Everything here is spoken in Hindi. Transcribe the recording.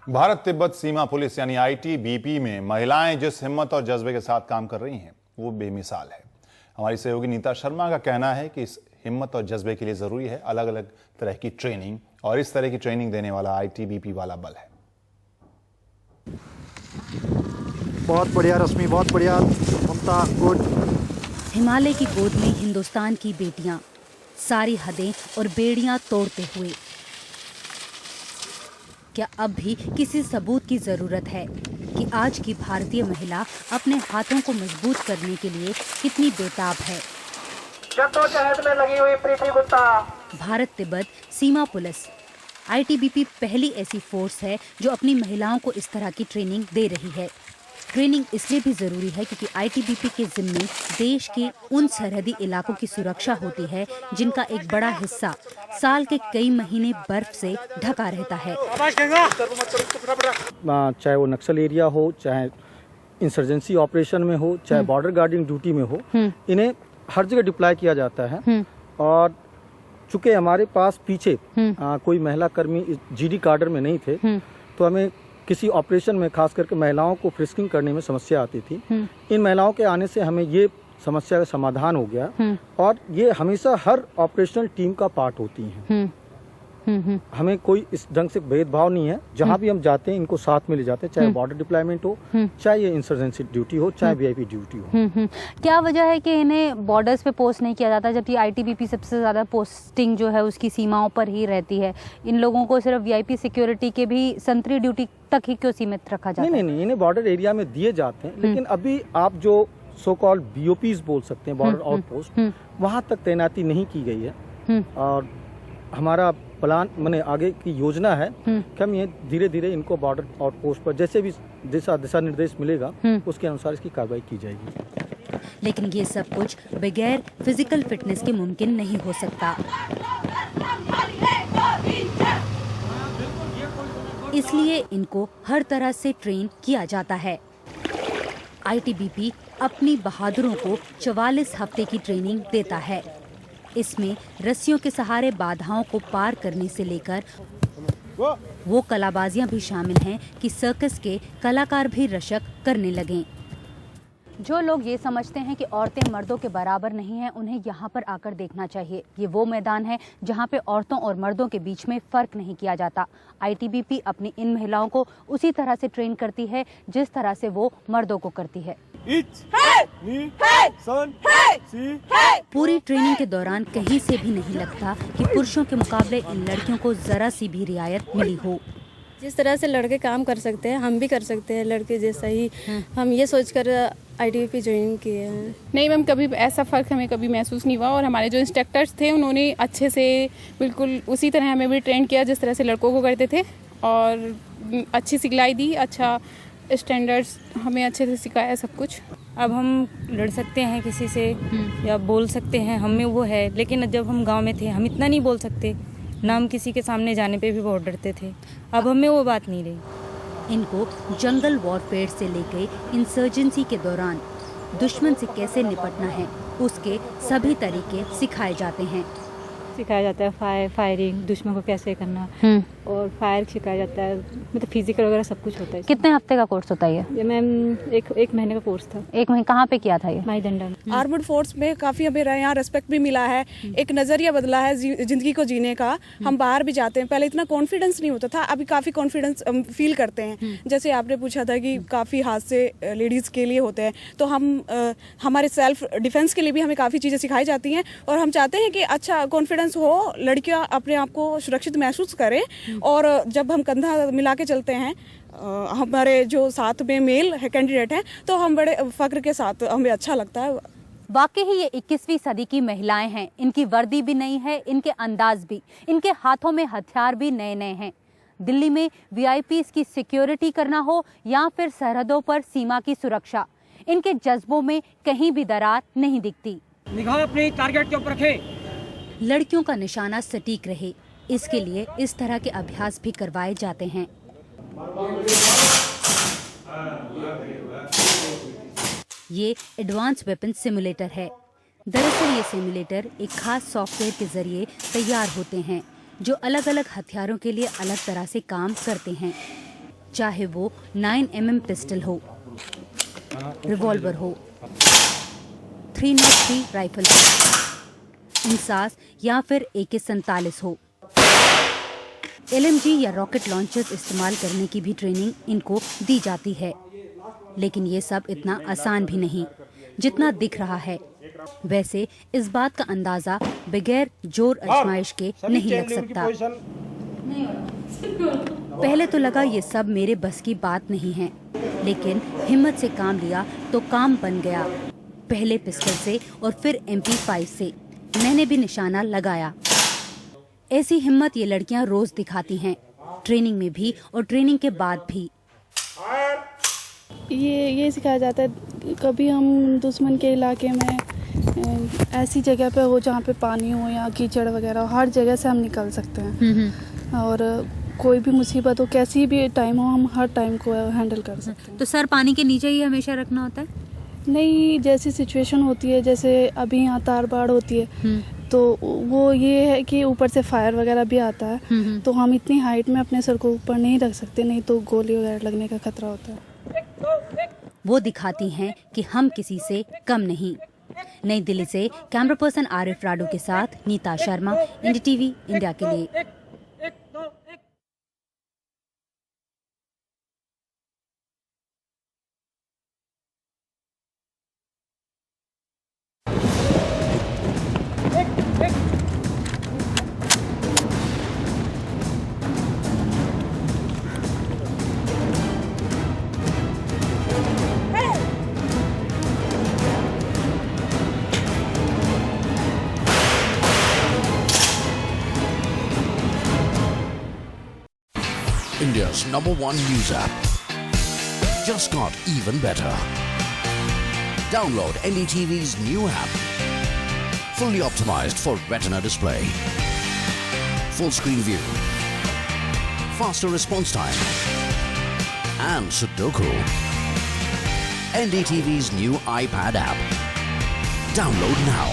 भारत तिब्बत सीमा पुलिस यानी आईटीबीपी में महिलाएं जिस हिम्मत और जज्बे के साथ काम कर रही हैं वो बेमिसाल है। हमारी सहयोगी नीता शर्मा का कहना है कि इस हिम्मत और जज्बे के लिए जरूरी है अलग अलग तरह की ट्रेनिंग, और इस तरह की ट्रेनिंग देने वाला आईटीबीपी वाला बल है। बहुत बढ़िया रश्मि, बहुत बढ़िया ममता, गुड। हिमालय की गोद में हिंदुस्तान की बेटियां सारी हदें और बेड़ियां तोड़ते हुए। क्या अब भी किसी सबूत की जरूरत है कि आज की भारतीय महिला अपने हाथों को मजबूत करने के लिए कितनी बेताब है? जद्दोजहद में लगी हुई प्रीति गुप्ता। भारत तिब्बत सीमा पुलिस आईटीबीपी पहली ऐसी फोर्स है जो अपनी महिलाओं को इस तरह की ट्रेनिंग दे रही है। ट्रेनिंग इसलिए भी जरूरी है क्योंकि आईटीबीपी के जिम्मे देश के उन सरहदी इलाकों की सुरक्षा होती है जिनका एक बड़ा हिस्सा साल के कई महीने बर्फ से ढका रहता है। चाहे वो नक्सल एरिया हो, चाहे इंसर्जेंसी ऑपरेशन में हो, चाहे बॉर्डर गार्डिंग ड्यूटी में हो, इन्हें हर जगह डिप्लॉय किया जाता है। और चूंकि हमारे पास पीछे कोई महिला कर्मी जीडी काडर में नहीं थे, तो हमें किसी ऑपरेशन में खास करके महिलाओं को फ्रिस्किंग करने में समस्या आती थी। इन महिलाओं के आने से हमें ये समस्या का समाधान हो गया, और ये हमेशा हर ऑपरेशनल टीम का पार्ट होती हैं। हमें कोई इस ढंग से भेदभाव नहीं है। जहाँ भी हम जाते हैं इनको साथ में ले जाते हैं, चाहे बॉर्डर डिप्लॉयमेंट हो, चाहे ये इंसर्जेंसी ड्यूटी हो, चाहे वीआईपी ड्यूटी हो। क्या वजह है कि इन्हें बॉर्डर्स पे पोस्ट नहीं किया जाता, जबकि आईटीबीपी सबसे ज्यादा पोस्टिंग जो है उसकी सीमाओं पर ही रहती है? इन लोगों को सिर्फ वीआईपी सिक्योरिटी के भी संतरी ड्यूटी तक ही क्यों सीमित रखा जाता है? नहीं, इन्हें बॉर्डर एरिया में दिए जाते हैं, लेकिन अभी आप जो सो कॉल्ड बीओपीज बोल सकते हैं, बॉर्डर आउटपोस्ट, वहाँ तक तैनाती नहीं की गई है। और हमारा प्लान माने आगे की योजना है कि हम ये धीरे धीरे इनको बॉर्डर आउटपोस्ट पर जैसे भी दिशा निर्देश मिलेगा उसके अनुसार इसकी कार्रवाई की जाएगी। लेकिन ये सब कुछ बगैर फिजिकल फिटनेस के मुमकिन नहीं हो सकता। इसलिए इनको हर तरह से ट्रेन किया जाता है। आईटीबीपी अपनी बहादुरों को 44 हफ्ते की ट्रेनिंग देता है। इसमें रस्सियों के सहारे बाधाओं को पार करने से लेकर वो कलाबाजियां भी शामिल हैं कि सर्कस के कलाकार भी रशक करने लगें। जो लोग ये समझते हैं कि औरतें मर्दों के बराबर नहीं हैं, उन्हें यहाँ पर आकर देखना चाहिए। ये वो मैदान है जहाँ पे औरतों और मर्दों के बीच में फ़र्क नहीं किया जाता। आईटीबीपी अपनी इन महिलाओं को उसी तरह से ट्रेन करती है जिस तरह से वो मर्दों को करती है। पूरी ट्रेनिंग के दौरान कहीं से भी नहीं लगता कि पुरुषों के मुकाबले इन लड़कियों को जरा सी भी रियायत मिली हो। जिस तरह से लड़के काम कर सकते हैं हम भी कर सकते हैं लड़के जैसा ही। हम ये सोचकर आईटीबीपी ज्वाइन किए हैं। नहीं मैम, कभी ऐसा फ़र्क हमें कभी महसूस नहीं हुआ, और हमारे जो इंस्ट्रक्टर्स थे उन्होंने अच्छे से बिल्कुल उसी तरह हमें भी ट्रेन किया जिस तरह से लड़कों को करते थे, और अच्छी सिखलाई दी, अच्छा स्टैंडर्ड्स हमें अच्छे से सिखाया सब कुछ। अब हम लड़ सकते हैं किसी से या बोल सकते हैं, हमें वो है, लेकिन जब हम गांव में थे हम इतना नहीं बोल सकते ना, हम किसी के सामने जाने पे भी बहुत डरते थे। अब हमें वो बात नहीं रही। इनको जंगल वॉरफेयर से लेके इंसर्जेंसी के दौरान दुश्मन से कैसे निपटना है उसके सभी तरीके सिखाए जाते हैं। सिखाया जाता है फायरिंग, दुश्मन को कैसे करना, और फायर सिखाया जाता है, मतलब फिजिकल वगैरह सब कुछ होता है। कितने हफ्ते का कोर्स होता है ये? मैम एक महीने का कोर्स था। एक महीने? कहाँ पे किया था ये? माईदंडा में। आर्मड फोर्स में काफ़ी हमें यहाँ रिस्पेक्ट भी मिला है, एक नज़रिया बदला है ज़िंदगी को जीने का। हम बाहर भी जाते हैं, पहले इतना कॉन्फिडेंस नहीं होता था, अभी काफ़ी कॉन्फिडेंस फील करते हैं। जैसे आपने पूछा था कि काफ़ी हादसे लेडीज़ के लिए होते हैं, तो हम हमारे सेल्फ डिफेंस के लिए भी हमें काफ़ी चीज़ें सिखाई जाती हैं, और हम चाहते हैं कि अच्छा कॉन्फिडेंस हो, लड़कियां अपने आप को सुरक्षित महसूस करें। और जब हम कंधा मिला के चलते हैं, हमारे जो साथ में मेल है कैंडिडेट हैं, तो हम बड़े फक्र के साथ हमें अच्छा लगता है। वाकई ही ये 21वीं सदी की महिलाएं हैं। इनकी वर्दी भी नई है, इनके अंदाज भी, इनके हाथों में हथियार भी नए नए हैं। दिल्ली में वीआईपीज़ की सिक्योरिटी करना हो या फिर सरहदों पर सीमा की सुरक्षा, इनके जज्बों में कहीं भी दरार नहीं दिखती। निगाह अपने टारगेट के ऊपर रखें। लड़कियों का निशाना सटीक रहे, इसके लिए इस तरह के अभ्यास भी करवाए जाते हैं। ये एडवांस वेपन सिमुलेटर है। दरअसल ये सिमुलेटर एक खास सॉफ्टवेयर के जरिए तैयार होते हैं जो अलग अलग हथियारों के लिए अलग तरह से काम करते हैं। चाहे वो 9mm पिस्टल हो, रिवॉल्वर हो, 303 राइफल हो, इंसास या फिर AK-47 हो, LMG या रॉकेट लॉन्चर्स इस्तेमाल करने की भी ट्रेनिंग इनको दी जाती है। लेकिन ये सब इतना आसान भी नहीं जितना दिख रहा है। वैसे इस बात का अंदाजा बगैर जोर आजमाइश के नहीं लग सकता। पहले तो लगा ये सब मेरे बस की बात नहीं है, लेकिन हिम्मत से काम लिया तो काम बन गया। पहले पिस्टल से और फिर MP5 से मैंने भी निशाना लगाया। ऐसी हिम्मत ये लड़कियां रोज दिखाती हैं, ट्रेनिंग में भी और ट्रेनिंग के बाद भी। ये सिखाया जाता है कभी हम दुश्मन के इलाके में ऐसी जगह पे हो जहाँ पे पानी हो या कीचड़ वगैरह, हर जगह से हम निकल सकते हैं और कोई भी मुसीबत हो, कैसी भी टाइम हो, हम हर टाइम को हैंडल कर सकते हैं। तो सर पानी के नीचे ही हमेशा रखना होता है? नहीं, जैसी सिचुएशन होती है, जैसे अभी यहाँ तार बाड़ होती है तो वो ये है कि ऊपर से फायर वगैरह भी आता है, तो हम इतनी हाइट में अपने सर को ऊपर नहीं रख सकते, नहीं तो गोली वगैरह लगने का खतरा होता है। वो दिखाती हैं कि हम किसी से कम नहीं। नई दिल्ली से कैमरा पर्सन आरिफ राडू के साथ नीता शर्मा, NDTV इंडिया के लिए। India's #1 news app just got even better. Download NDTV's new app. Fully optimized for retina display. Full screen view. Faster response time. And Sudoku. NDTV's new iPad app. Download now.